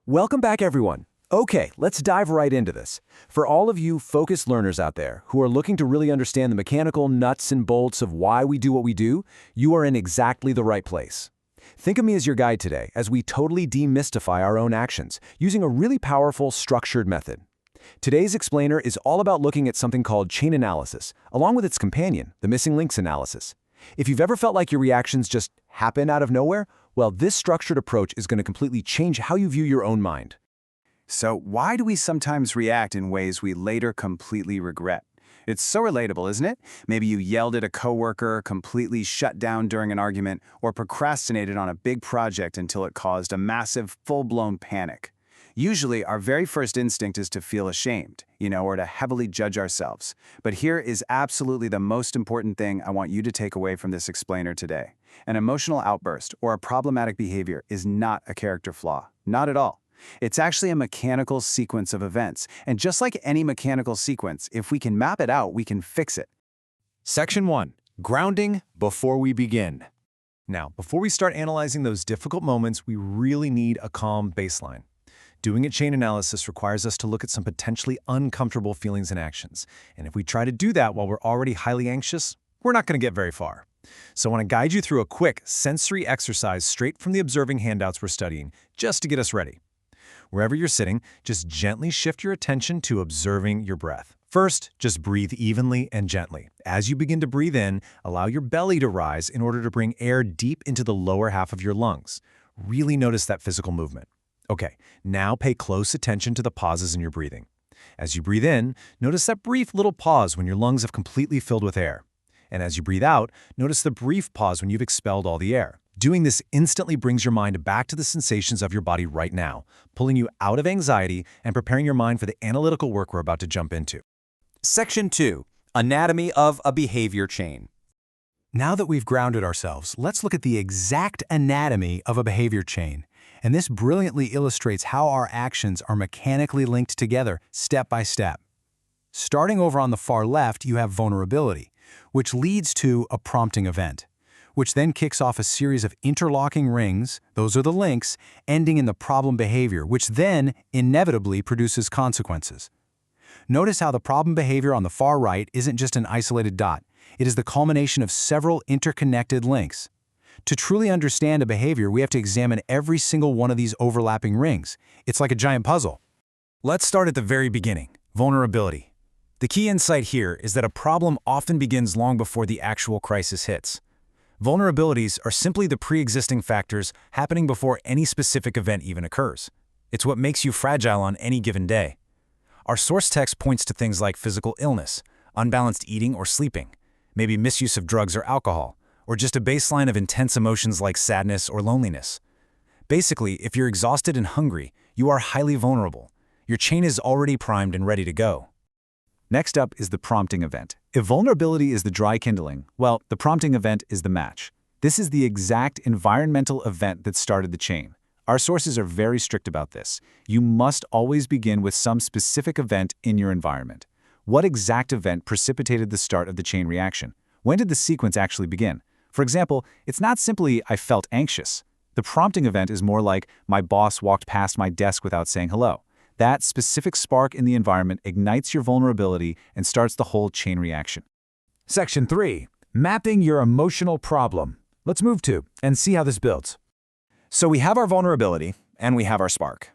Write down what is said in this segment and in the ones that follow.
Welcome back, everyone. Okay, let's dive right into this. For all of you focused learners out there who are looking to really understand the mechanical nuts and bolts of why we do what we do, you are in exactly the right place. Think of me as your guide today as we totally demystify our own actions using a really powerful, structured method. Today's explainer is all about looking at something called chain analysis, along with its companion, the missing links analysis. If you've ever felt like your reactions just happen out of nowhere, well, this structured approach is going to completely change how you view your own mind. So why do we sometimes react in ways we later completely regret? It's so relatable, isn't it? Maybe you yelled at a coworker, completely shut down during an argument, or procrastinated on a big project until it caused a massive, full-blown panic. Usually, our very first instinct is to feel ashamed, or to heavily judge ourselves. But here is absolutely the most important thing I want you to take away from this explainer today. An emotional outburst or a problematic behavior is not a character flaw. Not at all. It's actually a mechanical sequence of events. And just like any mechanical sequence, if we can map it out, we can fix it. Section 1. Grounding before we begin. Now, before we start analyzing those difficult moments, we really need a calm baseline. Doing a chain analysis requires us to look at some potentially uncomfortable feelings and actions. And if we try to do that while we're already highly anxious, we're not going to get very far. So I want to guide you through a quick sensory exercise straight from the observing handouts we're studying, just to get us ready. Wherever you're sitting, just gently shift your attention to observing your breath. First, just breathe evenly and gently. As you begin to breathe in, allow your belly to rise in order to bring air deep into the lower half of your lungs. Really notice that physical movement. Okay, now pay close attention to the pauses in your breathing. As you breathe in, notice that brief little pause when your lungs have completely filled with air. And as you breathe out, notice the brief pause when you've expelled all the air. Doing this instantly brings your mind back to the sensations of your body right now, pulling you out of anxiety and preparing your mind for the analytical work we're about to jump into. Section 2. Anatomy of a behavior chain. Now that we've grounded ourselves, let's look at the exact anatomy of a behavior chain. And this brilliantly illustrates how our actions are mechanically linked together step by step. Starting over on the far left, you have vulnerability, which leads to a prompting event, which then kicks off a series of interlocking rings, those are the links, ending in the problem behavior, which then inevitably produces consequences. Notice how the problem behavior on the far right isn't just an isolated dot. It is the culmination of several interconnected links. To truly understand a behavior, we have to examine every single one of these overlapping rings. It's like a giant puzzle. Let's start at the very beginning, vulnerability. The key insight here is that a problem often begins long before the actual crisis hits. Vulnerabilities are simply the pre-existing factors happening before any specific event even occurs. It's what makes you fragile on any given day. Our source text points to things like physical illness, unbalanced eating or sleeping, maybe misuse of drugs or alcohol, or just a baseline of intense emotions like sadness or loneliness. Basically, if you're exhausted and hungry, you are highly vulnerable. Your chain is already primed and ready to go. Next up is the prompting event. If vulnerability is the dry kindling, well, the prompting event is the match. This is the exact environmental event that started the chain. Our sources are very strict about this. You must always begin with some specific event in your environment. What exact event precipitated the start of the chain reaction? When did the sequence actually begin? For example, it's not simply "I felt anxious." The prompting event is more like "my boss walked past my desk without saying hello." That specific spark in the environment ignites your vulnerability and starts the whole chain reaction. Section 3. Mapping your emotional problem. Let's move to and see how this builds. So we have our vulnerability and we have our spark.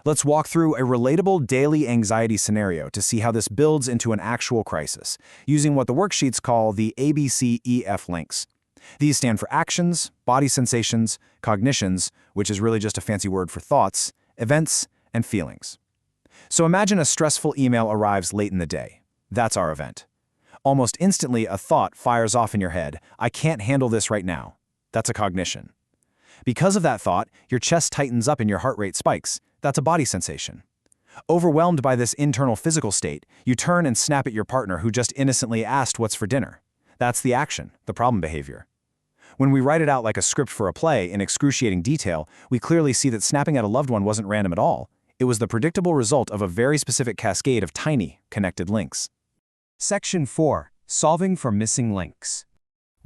Let's walk through a relatable daily anxiety scenario to see how this builds into an actual crisis, using what the worksheets call the ABCEF links. These stand for actions, body sensations, cognitions, which is really just a fancy word for thoughts, events, and feelings. So imagine a stressful email arrives late in the day. That's our event. Almost instantly, a thought fires off in your head, "I can't handle this right now." That's a cognition. Because of that thought, your chest tightens up and your heart rate spikes. That's a body sensation. Overwhelmed by this internal physical state, you turn and snap at your partner who just innocently asked what's for dinner. That's the action, the problem behavior. When we write it out like a script for a play in excruciating detail, we clearly see that snapping at a loved one wasn't random at all. It was the predictable result of a very specific cascade of tiny, connected links. Section 4. Solving for missing links.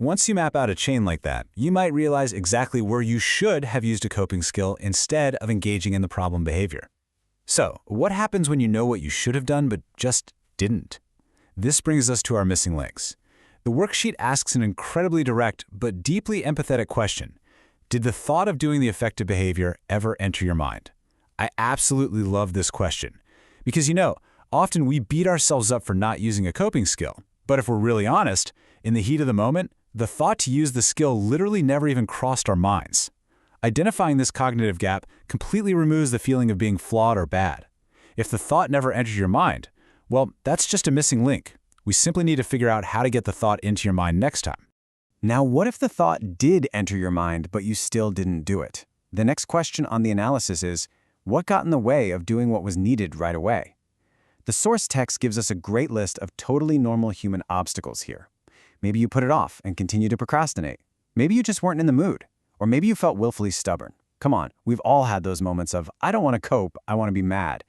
Once you map out a chain like that, you might realize exactly where you should have used a coping skill instead of engaging in the problem behavior. So, what happens when you know what you should have done but just didn't? This brings us to our missing links. The worksheet asks an incredibly direct but deeply empathetic question. Did the thought of doing the effective behavior ever enter your mind? I absolutely love this question. Because often we beat ourselves up for not using a coping skill. But if we're really honest, in the heat of the moment, the thought to use the skill literally never even crossed our minds. Identifying this cognitive gap completely removes the feeling of being flawed or bad. If the thought never entered your mind, well, that's just a missing link. We simply need to figure out how to get the thought into your mind next time. Now, what if the thought did enter your mind, but you still didn't do it? The next question on the analysis is, what got in the way of doing what was needed right away? The source text gives us a great list of totally normal human obstacles here. Maybe you put it off and continue to procrastinate. Maybe you just weren't in the mood. Or maybe you felt willfully stubborn. Come on, we've all had those moments of, I don't want to cope, I want to be mad.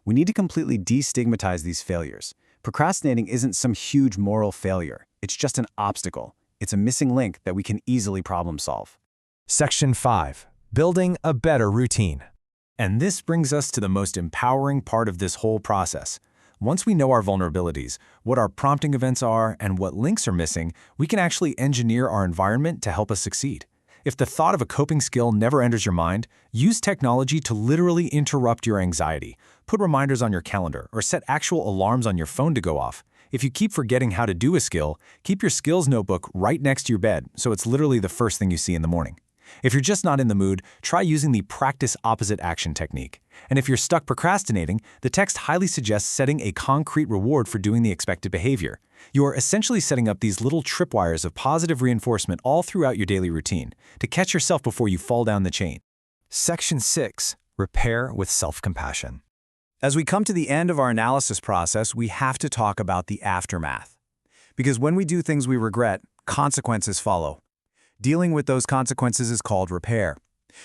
We need to completely destigmatize these failures. Procrastinating isn't some huge moral failure. It's just an obstacle. It's a missing link that we can easily problem solve. Section 5. Building a better routine. And this brings us to the most empowering part of this whole process. Once we know our vulnerabilities, what our prompting events are, and what links are missing, we can actually engineer our environment to help us succeed. If the thought of a coping skill never enters your mind, use technology to literally interrupt your anxiety. Put reminders on your calendar or set actual alarms on your phone to go off. If you keep forgetting how to do a skill, keep your skills notebook right next to your bed so it's literally the first thing you see in the morning. If you're just not in the mood, try using the practice opposite action technique. And if you're stuck procrastinating, the text highly suggests setting a concrete reward for doing the expected behavior. You are essentially setting up these little tripwires of positive reinforcement all throughout your daily routine to catch yourself before you fall down the chain. Section 6. Repair with self-compassion. As we come to the end of our analysis process, we have to talk about the aftermath. Because when we do things we regret, consequences follow. Dealing with those consequences is called repair.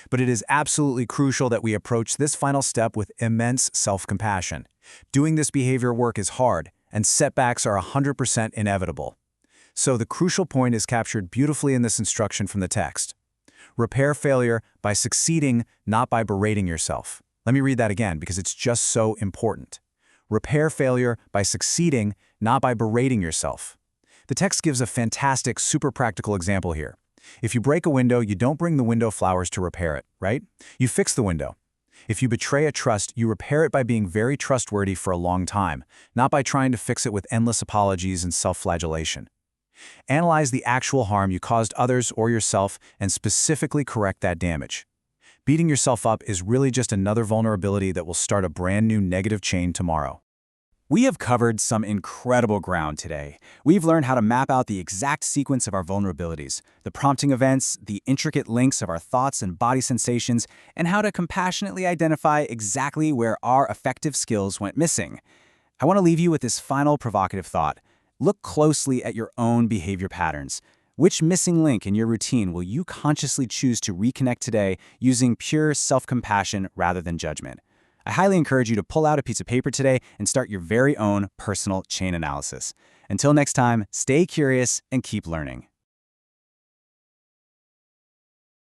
But it is absolutely crucial that we approach this final step with immense self-compassion. Doing this behavior work is hard, and setbacks are 100% inevitable. So the crucial point is captured beautifully in this instruction from the text. Repair failure by succeeding, not by berating yourself. Let me read that again because it's just so important. Repair failure by succeeding, not by berating yourself. The text gives a fantastic, super practical example here. If you break a window, you don't bring the window flowers to repair it, right? You fix the window. If you betray a trust, you repair it by being very trustworthy for a long time, not by trying to fix it with endless apologies and self-flagellation. Analyze the actual harm you caused others or yourself and specifically correct that damage. Beating yourself up is really just another vulnerability that will start a brand new negative chain tomorrow. We have covered some incredible ground today. We've learned how to map out the exact sequence of our vulnerabilities, the prompting events, the intricate links of our thoughts and body sensations, and how to compassionately identify exactly where our effective skills went missing. I want to leave you with this final provocative thought. Look closely at your own behavior patterns. Which missing link in your routine will you consciously choose to reconnect today using pure self-compassion rather than judgment? I highly encourage you to pull out a piece of paper today and start your very own personal chain analysis. Until next time, stay curious and keep learning.